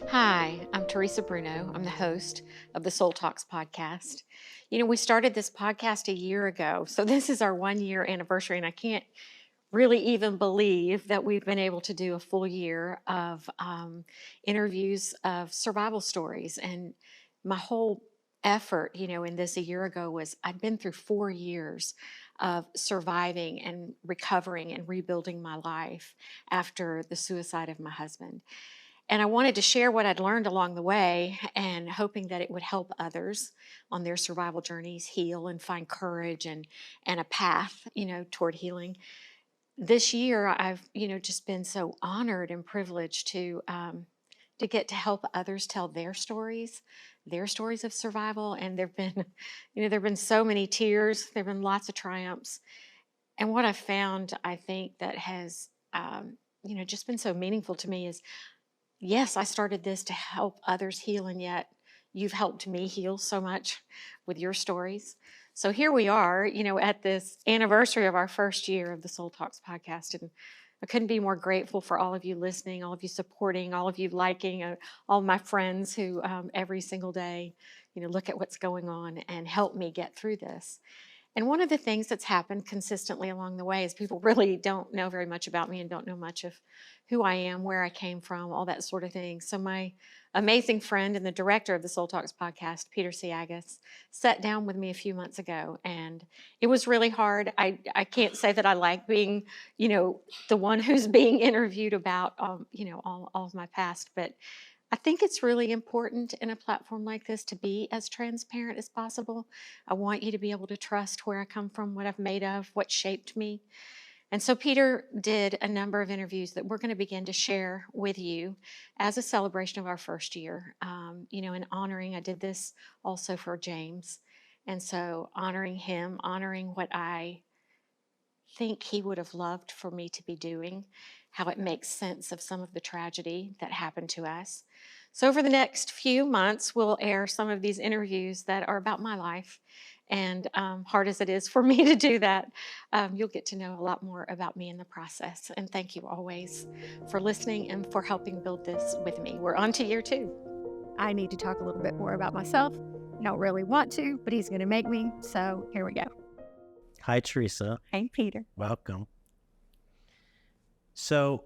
Hi, I'm Theresa Bruno. I'm the host of the Soul Talks podcast. We started this podcast a year ago, so this is our 1 year anniversary, and I can't really even believe that we've been able to do a full year of interviews of survival stories. And my whole effort, in this a year ago was I'd been through 4 years of surviving and recovering and rebuilding my life after the suicide of my husband. And I wanted to share what I'd learned along the way and hoping that it would help others on their survival journeys heal and find courage and a path, toward healing. This year I've, just been so honored and privileged to get to help others tell their stories of survival. And there've been, there've been so many tears, there've been lots of triumphs. And what I've found, I think that has just been so meaningful to me is, yes, I started this to help others heal, and yet you've helped me heal so much with your stories. So here we are, at this anniversary of our first year of the Soul Talks podcast. And I couldn't be more grateful for all of you listening, all of you supporting, all of you liking, all my friends who every single day, look at what's going on and help me get through this. And one of the things that's happened consistently along the way is people really don't know very much about me and don't know much of who I am, where I came from, all that sort of thing. So my amazing friend and the director of the Soul Talks podcast, Peter Siaggas, sat down with me a few months ago, and it was really hard. I can't say that I like being, the one who's being interviewed about, all of my past, but I think it's really important in a platform like this to be as transparent as possible. I want you to be able to trust where I come from, what I've made of, what shaped me. And so Peter did a number of interviews that we're going to begin to share with you as a celebration of our first year. And honoring, I did this also for James. And so honoring him, honoring what I think he would have loved for me to be doing, how it makes sense of some of the tragedy that happened to us. So, over the next few months, we'll air some of these interviews that are about my life. And hard as it is for me to do that, you'll get to know a lot more about me in the process. And thank you always for listening and for helping build this with me. We're on to year 2. I need to talk a little bit more about myself. I don't really want to, but he's going to make me. So here we go. Hi, Theresa. Hey, Peter. Welcome. So,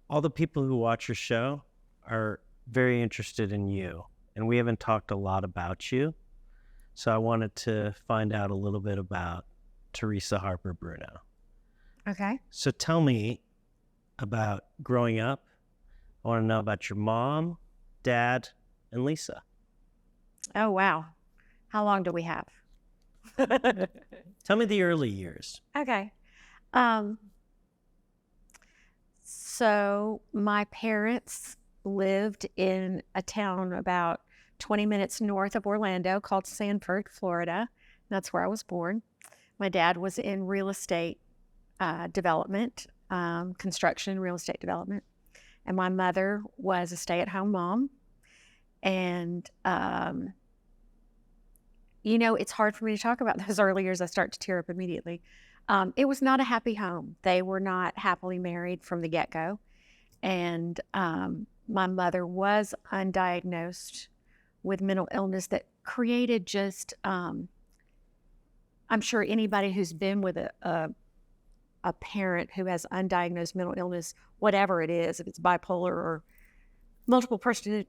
all the people who watch your show are very interested in you, and we haven't talked a lot about you. So I wanted to find out a little bit about Theresa Harper Bruno. Okay. So tell me about growing up. I want to know about your mom, dad, and Lisa. Oh, wow. How long do we have? Tell me the early years. Okay. So my parents lived in a town about 20 minutes north of Orlando called Sanford, Florida. That's where I was born. My dad was in real estate development, construction, real estate development. And my mother was a stay-at-home mom. And, it's hard for me to talk about those early years. I start to tear up immediately. It was not a happy home. They were not happily married from the get-go. And my mother was undiagnosed with mental illness that created just, I'm sure anybody who's been with a parent who has undiagnosed mental illness, whatever it is, if it's bipolar or multiple personality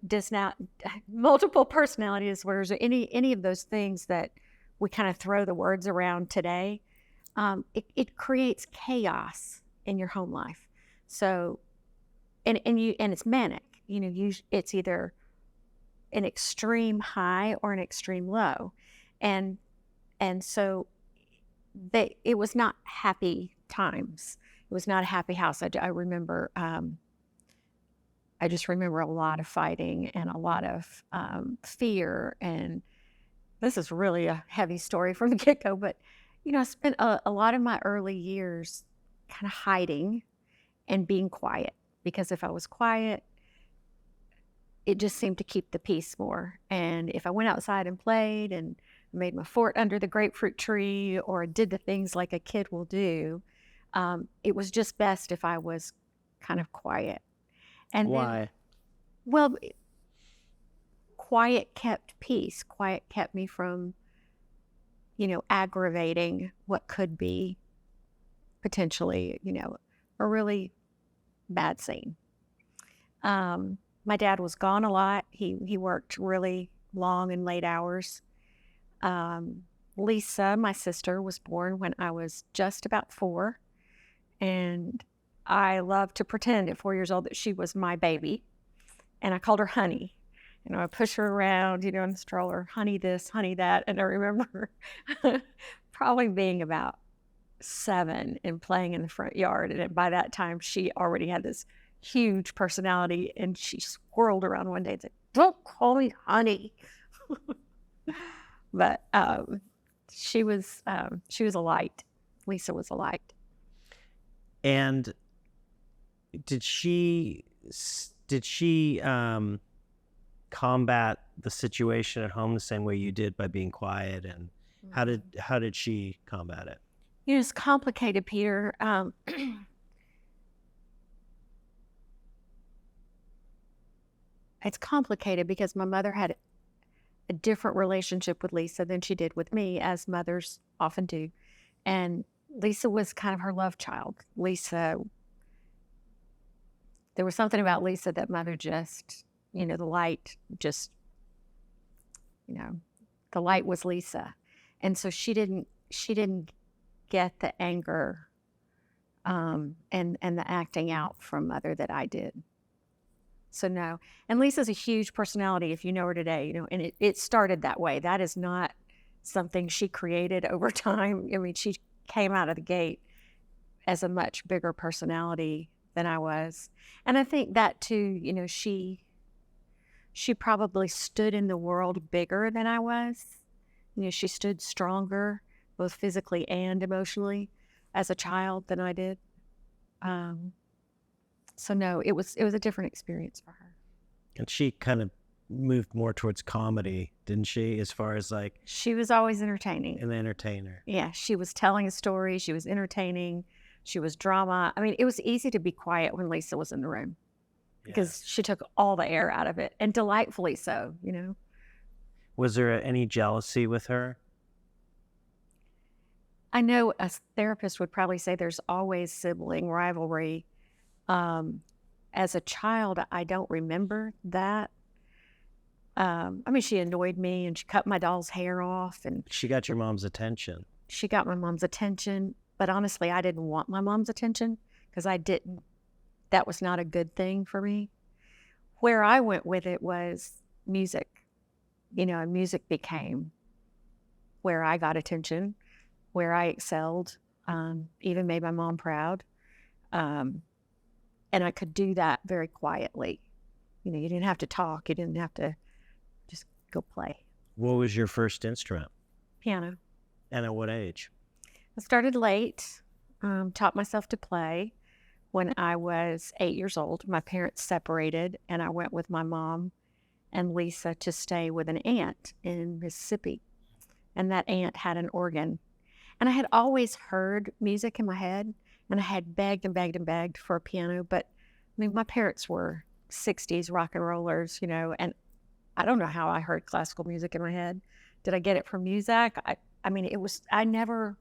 disorders, or any of those things that we kind of throw the words around today, it creates chaos in your home life. So, and it's manic. It's either an extreme high or an extreme low, and so it was not happy times. It was not a happy house. I remember. I just remember a lot of fighting and a lot of fear. And this is really a heavy story from the get-go, but, I spent a lot of my early years kind of hiding and being quiet, because if I was quiet, it just seemed to keep the peace more. And if I went outside and played and made my fort under the grapefruit tree or did the things like a kid will do, it was just best if I was kind of quiet. And Why? well, quiet kept peace. Quiet kept me from, aggravating what could be potentially, a really bad scene. My dad was gone a lot. He worked really long and late hours. Lisa, my sister, was born when I was just about 4, and I loved to pretend at 4 years old that she was my baby, and I called her Honey. I push her around, in the stroller, honey this, honey that. And I remember probably being about 7 and playing in the front yard. And by that time, she already had this huge personality, and she swirled around one day and said, "Don't call me honey." But she was a light. Lisa was a light. And did she combat the situation at home the same way you did by being quiet? And how did she combat it? It's complicated, Peter. It's complicated because my mother had a different relationship with Lisa than she did with me, as mothers often do. And Lisa was kind of her love child. There was something about Lisa that mother just, the light just, the light was Lisa. And so she didn't get the anger and the acting out from mother that I did. So no. And Lisa's a huge personality if you know her today, and it started that way. That is not something she created over time. I mean, she came out of the gate as a much bigger personality than I was. And I think that too, she probably stood in the world bigger than I was. She stood stronger, both physically and emotionally, as a child than I did. So no, it was a different experience for her. And she kind of moved more towards comedy, didn't she? As far as like, she was always entertaining. An entertainer. Yeah, she was telling a story. She was entertaining. She was drama. I mean, it was easy to be quiet when Lisa was in the room because she took all the air out of it, and delightfully so, Was there any jealousy with her? I know a therapist would probably say there's always sibling rivalry. As a child, I don't remember that. I mean, she annoyed me, and she cut my doll's hair off, and She got your mom's attention. she got my mom's attention. But honestly, I didn't want my mom's attention because that was not a good thing for me. Where I went with it was music, and music became where I got attention, where I excelled, even made my mom proud. And I could do that very quietly. You didn't have to talk. You didn't have to just go play. What was your first instrument? Piano. And at what age? I started late, taught myself to play when I was 8 years old. My parents separated, and I went with my mom and Lisa to stay with an aunt in Mississippi. And that aunt had an organ. And I had always heard music in my head, and I had begged and begged and begged for a piano. But, I mean, my parents were 60s rock and rollers, and I don't know how I heard classical music in my head. Did I get it from music? I mean, I never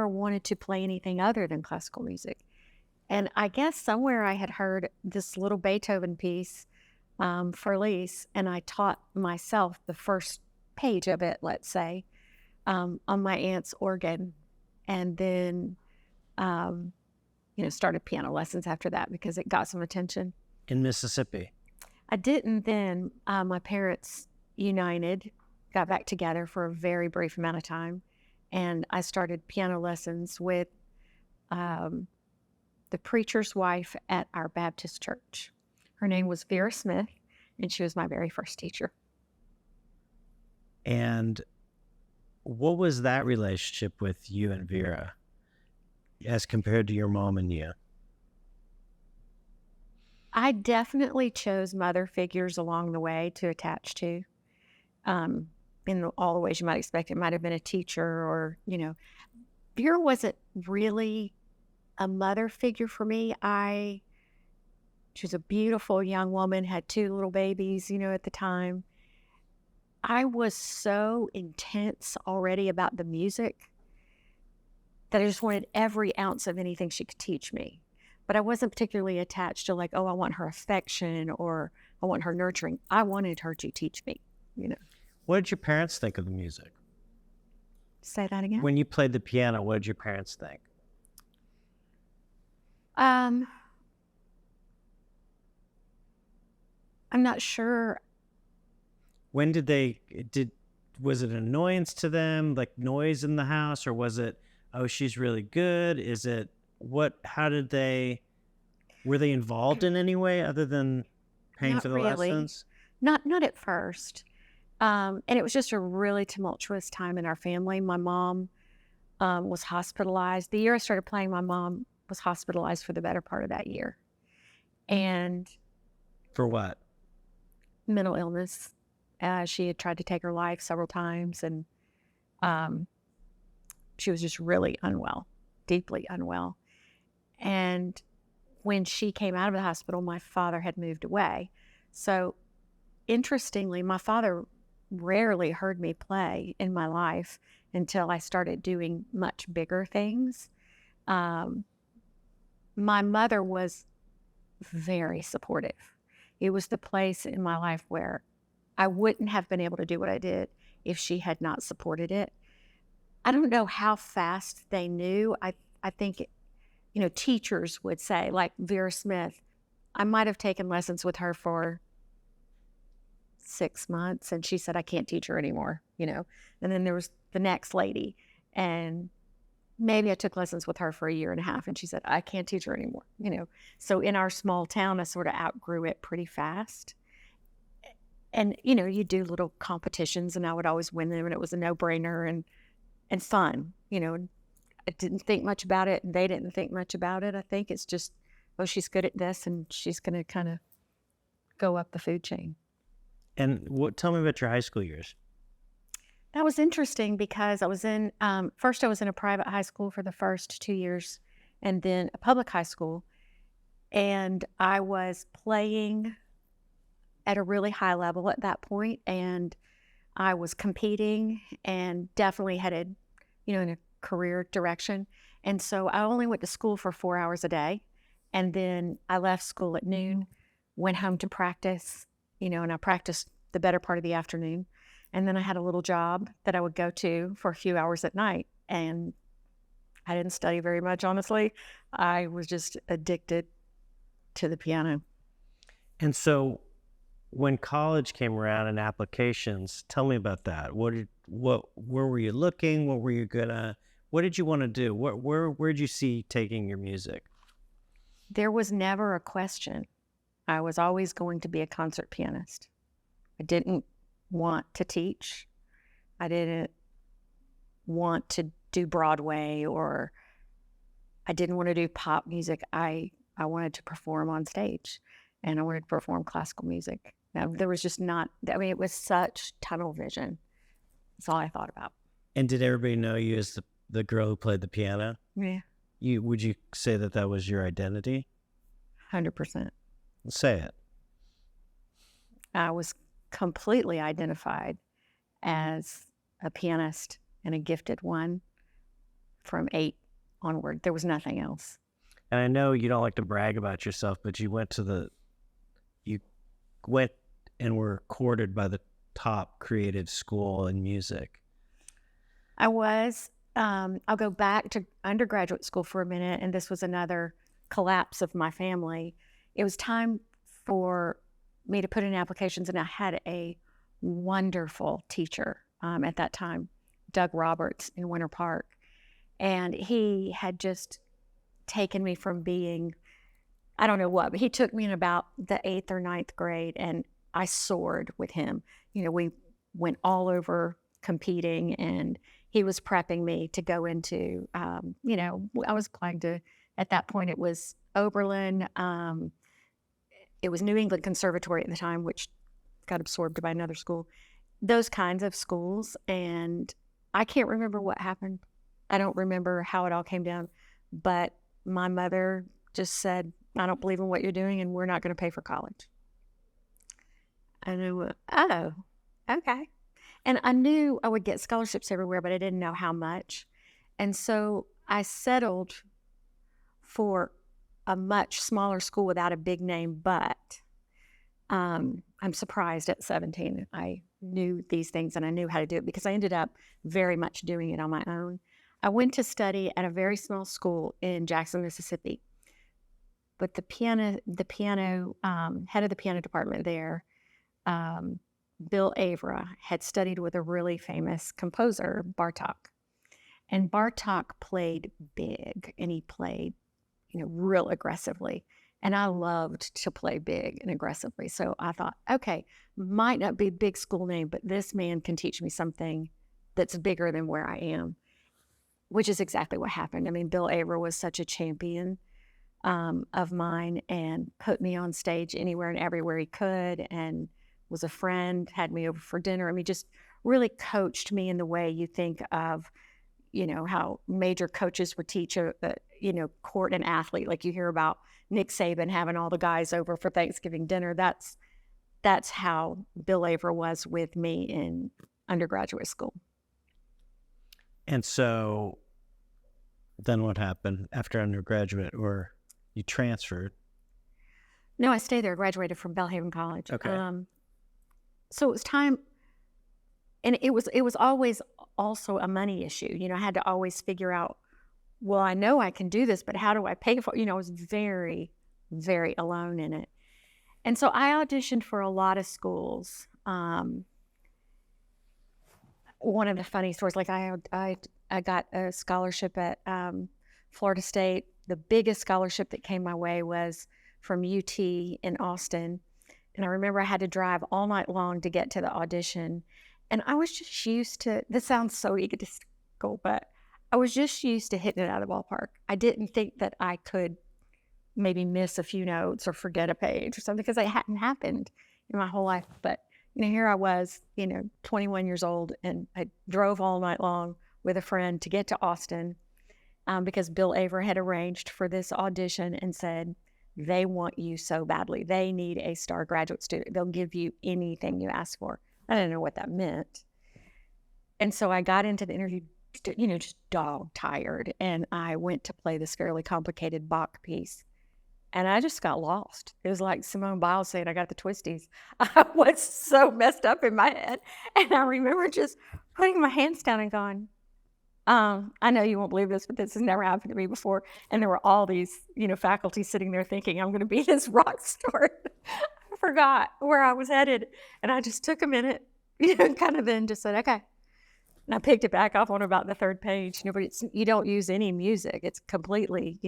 wanted to play anything other than classical music. And I guess somewhere I had heard this little Beethoven piece for Lise, and I taught myself the first page of it, let's say, on my aunt's organ, and then, started piano lessons after that because it got some attention. In Mississippi? I didn't then. My parents united, got back together for a very brief amount of time, and I started piano lessons with the preacher's wife at our Baptist church. Her name was Vera Smith, and she was my very first teacher. And what was that relationship with you and Vera as compared to your mom and you? I definitely chose mother figures along the way to attach to. In all the ways you might expect. It might have been a teacher or, Vera wasn't really a mother figure for me. I She was a beautiful young woman, had 2 little babies, at the time. I was so intense already about the music that I just wanted every ounce of anything she could teach me. But I wasn't particularly attached to like, oh, I want her affection or I want her nurturing. I wanted her to teach me. What did your parents think of the music? Say that again? When you played the piano, what did your parents think? I'm not sure. When was it an annoyance to them, like noise in the house, or was it, oh, she's really good? Were they involved in any way other than paying Not for the really. lessons? Not at first. And it was just a really tumultuous time in our family. My mom was hospitalized. The year I started playing, my mom was hospitalized for the better part of that year. And For what? mental illness. She had tried to take her life several times, and she was just really unwell, deeply unwell. And when she came out of the hospital, my father had moved away. So interestingly, my father rarely heard me play in my life until I started doing much bigger things. My mother was very supportive. It was the place in my life where I wouldn't have been able to do what I did if she had not supported it. I don't know how fast they knew. I think, teachers would say, like Vera Smith, I might have taken lessons with her for 6 months, and she said, I can't teach her anymore, And then there was the next lady, and maybe I took lessons with her for 1.5 years, and she said, I can't teach her anymore, So in our small town, I sort of outgrew it pretty fast. And, you do little competitions, and I would always win them, and it was a no-brainer and fun, I didn't think much about it, and they didn't think much about it. I think it's just, oh, she's good at this, and she's going to kind of go up the food chain. And tell me about your high school years. That was interesting because I was in, first I was in a private high school for the first 2 years, and then a public high school. And I was playing at a really high level at that point, and I was competing and definitely headed, in a career direction. And so I only went to school for 4 hours a day. And then I left school at noon, went home to practice, and I practiced the better part of the afternoon. And then I had a little job that I would go to for a few hours at night. And I didn't study very much, honestly. I was just addicted to the piano. And so when college came around and applications, tell me about that. Where were you looking? What did you want to do? Where'd you see taking your music? There was never a question. I was always going to be a concert pianist. I didn't want to teach. I didn't want to do Broadway, or I didn't want to do pop music. I wanted to perform on stage, and I wanted to perform classical music. Now, there was just not, it was such tunnel vision. That's all I thought about. And did everybody know you as the girl who played the piano? Yeah. Would you say that was your identity? 100%. Say it. I was completely identified as a pianist and a gifted one from 8 onward. There was nothing else. And I know you don't like to brag about yourself, but you went and were courted by the top creative school in music. I was. I'll go back to undergraduate school for a minute, and this was another collapse of my family. It was time for me to put in applications, and I had a wonderful teacher at that time, Doug Roberts in Winter Park. And he had just taken me from being, I don't know what, but he took me in about the 8th or 9th grade, and I soared with him. We went all over competing, and he was prepping me to go into, I was applying to, at that point, it was Oberlin. It was New England Conservatory at the time, which got absorbed by another school. Those kinds of schools. And I can't remember what happened. I don't remember how it all came down. But my mother just said, I don't believe in what you're doing, and we're not going to pay for college. And I went, oh, okay. And I knew I would get scholarships everywhere, but I didn't know how much. And so I settled for a much smaller school without a big name, but I'm surprised at 17. I knew these things and I knew how to do it because I ended up very much doing it on my own. I went to study at a very small school in Jackson, Mississippi. But the piano head of the piano department there, Bill Avra, had studied with a really famous composer, Bartok. And Bartok played big, and he played, real aggressively. And I loved to play big and aggressively. So I thought, okay, might not be a big school name, but this man can teach me something that's bigger than where I am, which is exactly what happened. I mean, Bill Avra was such a champion of mine and put me on stage anywhere and everywhere he could, and was a friend, had me over for dinner. I mean, just really coached me in the way you think of, how major coaches would teach court an athlete. Like you hear about Nick Saban having all the guys over for Thanksgiving dinner. That's how Bill Avra was with me in undergraduate school. And so then what happened after undergraduate, or you transferred? No, I stayed there. I graduated from Belhaven College. Okay. So it was time, and it was always also a money issue. I had to always figure out, well, I know I can do this, but how do I pay for it? I was very, very alone in it. And so I auditioned for a lot of schools. One of the funny stories, like I got a scholarship at Florida State. The biggest scholarship that came my way was from UT in Austin. And I remember I had to drive all night long to get to the audition. And I was just used to, this sounds so egotistical, but I was just used to hitting it out of the ballpark. I didn't think that I could maybe miss a few notes or forget a page or something, because it hadn't happened in my whole life. But, here I was, 21 years old, and I drove all night long with a friend to get to Austin because Bill Avra had arranged for this audition and said, they want you so badly. They need a star graduate student. They'll give you anything you ask for. I didn't know what that meant. And so I got into the interview, just dog tired. And I went to play this fairly complicated Bach piece. And I just got lost. It was like Simone Biles saying, I got the twisties. I was so messed up in my head. And I remember just putting my hands down and going, I know you won't believe this, but this has never happened to me before. And there were all these, faculty sitting there thinking, I'm going to be this rock star. I forgot where I was headed. And I just took a minute, kind of then just said, okay. And I picked it back up on about the third page. But you don't use any music. It's completely,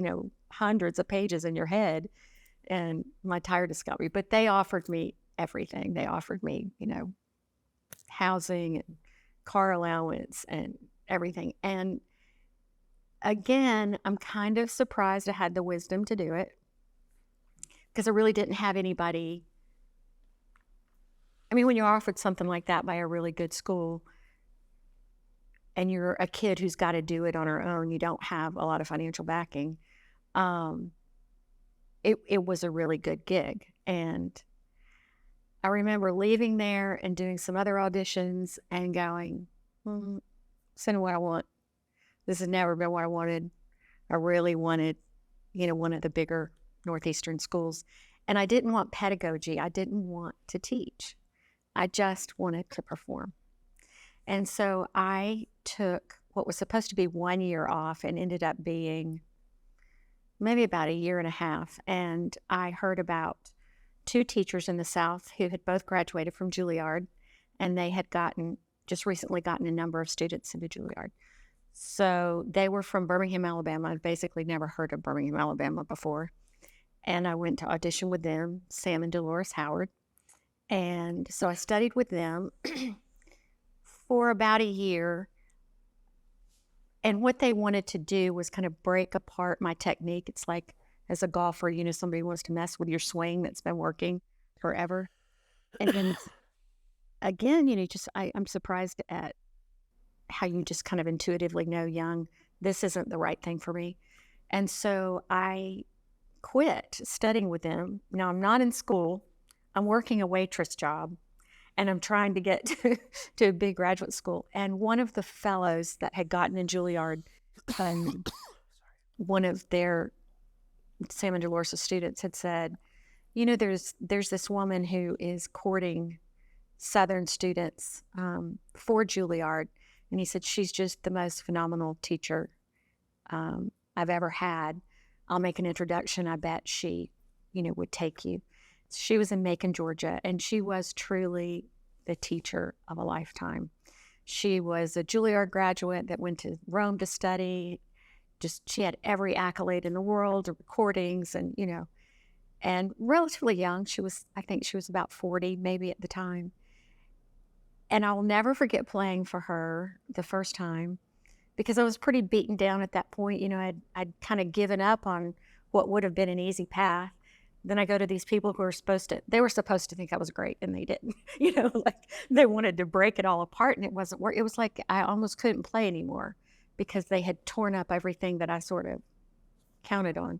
hundreds of pages in your head. And my tiredness got me. But they offered me everything. They offered me, housing and car allowance and everything. And again, I'm kind of surprised I had the wisdom to do it, because I really didn't have anybody. I mean, when you're offered something like that by a really good school and you're a kid who's got to do it on her own, you don't have a lot of financial backing. It was a really good gig. And I remember leaving there and doing some other auditions and going, this isn't what I want. This has never been what I wanted. I really wanted, one of the bigger Northeastern schools. And I didn't want pedagogy. I didn't want to teach. I just wanted to perform. And so I took what was supposed to be 1 year off and ended up being maybe about a year and a half. And I heard about two teachers in the South who had both graduated from Juilliard, and they had just recently gotten a number of students into Juilliard. So they were from Birmingham, Alabama. I'd basically never heard of Birmingham, Alabama before. And I went to audition with them, Sam and Dolores Howard. And so I studied with them for about a year. And what they wanted to do was kind of break apart my technique. It's like, as a golfer, somebody wants to mess with your swing that's been working forever. And then again, I'm surprised at how you just kind of intuitively know young, this isn't the right thing for me. And so I quit studying with them. Now I'm not in school. I'm working a waitress job, and I'm trying to get to a big graduate school. And one of the fellows that had gotten in Juilliard, one of their Sam and Dolores' students had said, you know, there's this woman who is courting Southern students for Juilliard. And he said, she's just the most phenomenal teacher I've ever had. I'll make an introduction. I bet she, would take you. She was in Macon, Georgia, and she was truly the teacher of a lifetime. She was a Juilliard graduate that went to Rome to study. She had every accolade in the world, the recordings, and relatively young. I think she was about 40 maybe at the time. And I'll never forget playing for her the first time, because I was pretty beaten down at that point. I'd kind of given up on what would have been an easy path. Then I go to these people who were supposed to think I was great, and they didn't. Like they wanted to break it all apart, and it wasn't work. It was like I almost couldn't play anymore because they had torn up everything that I sort of counted on.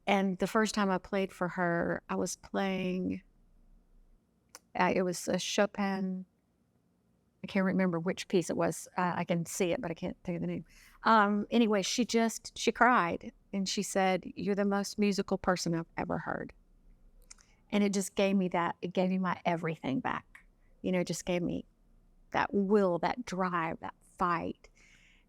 And the first time I played for her, I was playing, it was a Chopin. I can't remember which piece it was. I can see it, but I can't think of the name. Anyway, she cried, and she said, "You're the most musical person I've ever heard." And it just gave me it gave me my everything back. It just gave me that will, that drive, that fight.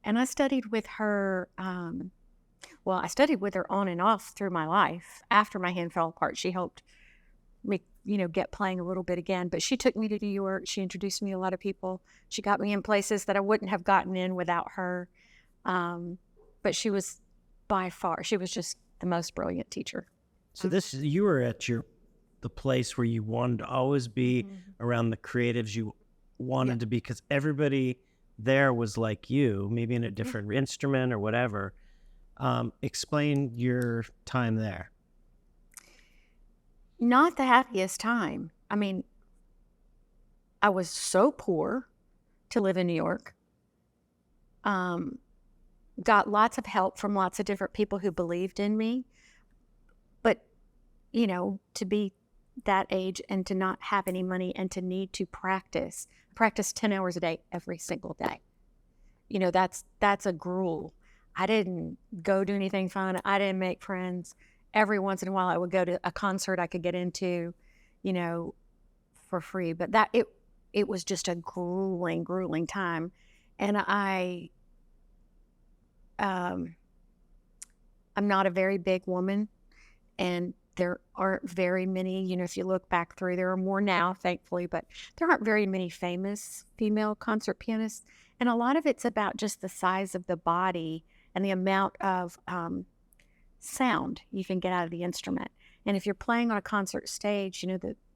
And I studied with her, I studied with her on and off through my life. After my hand fell apart, she helped me, get playing a little bit again. But she took me to New York. She introduced me to a lot of people. She got me in places that I wouldn't have gotten in without her. But she was she was just the most brilliant teacher. So you were at the place where you wanted to always be around the creatives you wanted to be, because everybody there was like you, maybe in a different instrument or whatever. Explain your time there. Not the happiest time. I mean, I was so poor to live in New York. Got lots of help from lots of different people who believed in me. But, to be that age and to not have any money and to need to practice 10 hours a day every single day. That's a gruel. I didn't go do anything fun. I didn't make friends. Every once in a while I would go to a concert I could get into, for free. But it was just a grueling time. And I'm not a very big woman, and there aren't very many, if you look back through, there are more now, thankfully, but there aren't very many famous female concert pianists. And a lot of it's about just the size of the body and the amount of sound you can get out of the instrument. And if you're playing on a concert stage,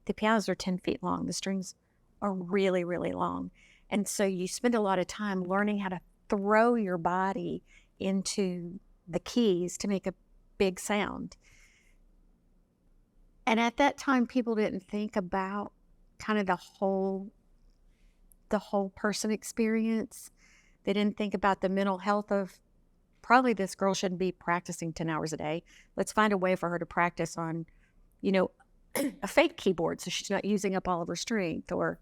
the pianos are 10 feet long. The strings are really, really long. And so you spend a lot of time learning how to throw your body into the keys to make a big sound. And at that time, people didn't think about kind of the whole person experience. They didn't think about the mental health of, probably this girl shouldn't be practicing 10 hours a day. Let's find a way for her to practice on, a fake keyboard so she's not using up all of her strength. Or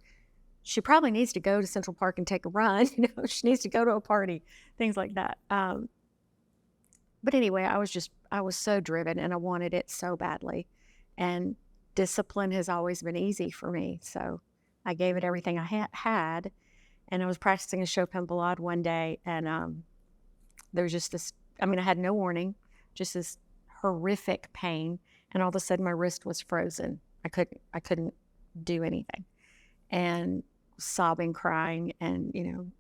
she probably needs to go to Central Park and take a run. She needs to go to a party, things like that. But anyway, I was so driven, and I wanted it so badly. And discipline has always been easy for me. So I gave it everything I had. And I was practicing a Chopin ballade one day, and there was just this, I had no warning, just this horrific pain. And all of a sudden my wrist was frozen. I couldn't do anything. And sobbing, crying, and,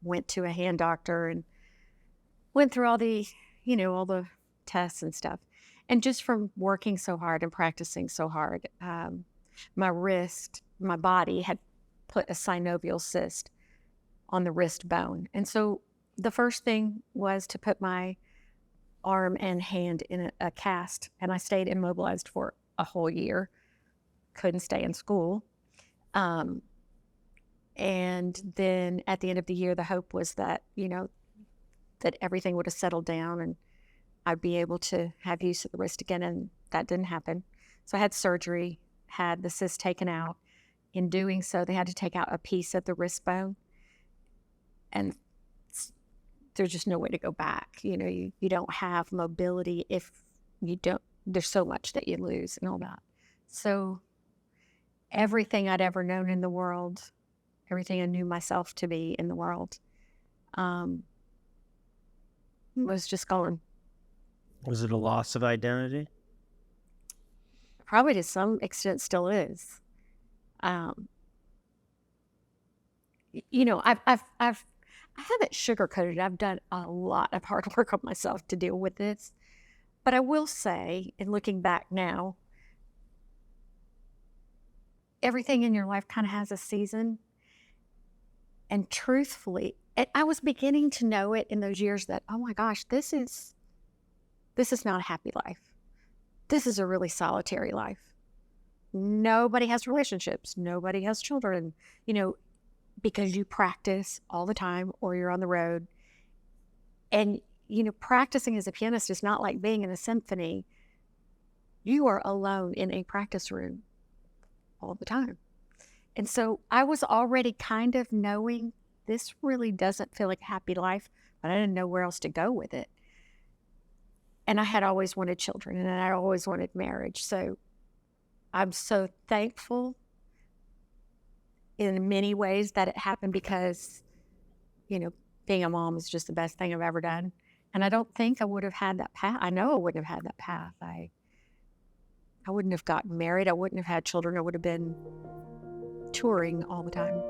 went to a hand doctor and went through all the, all the tests and stuff. And just from working so hard and practicing so hard, my body had put a synovial cyst on the wrist bone. And so the first thing was to put my arm and hand in a cast, and I stayed immobilized for a whole year. Couldn't stay in school. And then at the end of the year, the hope was that, that everything would have settled down and I'd be able to have use of the wrist again. And that didn't happen. So I had surgery, had the cyst taken out. In doing so, they had to take out a piece of the wrist bone, and there's just no way to go back. You don't have mobility if you don't, there's so much that you lose and all that. So everything I'd ever known in the world, everything I knew myself to be in the world, was just gone. Was it a loss of identity? Probably to some extent still is. I haven't sugarcoated it. I've done a lot of hard work on myself to deal with this. But I will say, in looking back now, everything in your life kind of has a season. And truthfully, I was beginning to know it in those years that, oh my gosh, this is not a happy life. This is a really solitary life. Nobody has relationships. Nobody has children, because you practice all the time or you're on the road. And, practicing as a pianist is not like being in a symphony. You are alone in a practice room all the time. And so I was already kind of knowing this really doesn't feel like a happy life, but I didn't know where else to go with it. And I had always wanted children, and I always wanted marriage. So I'm so thankful in many ways that it happened because, being a mom is just the best thing I've ever done. And I don't think I would have had that path. I know I wouldn't have had that path. I wouldn't have gotten married. I wouldn't have had children. I would have been touring all the time.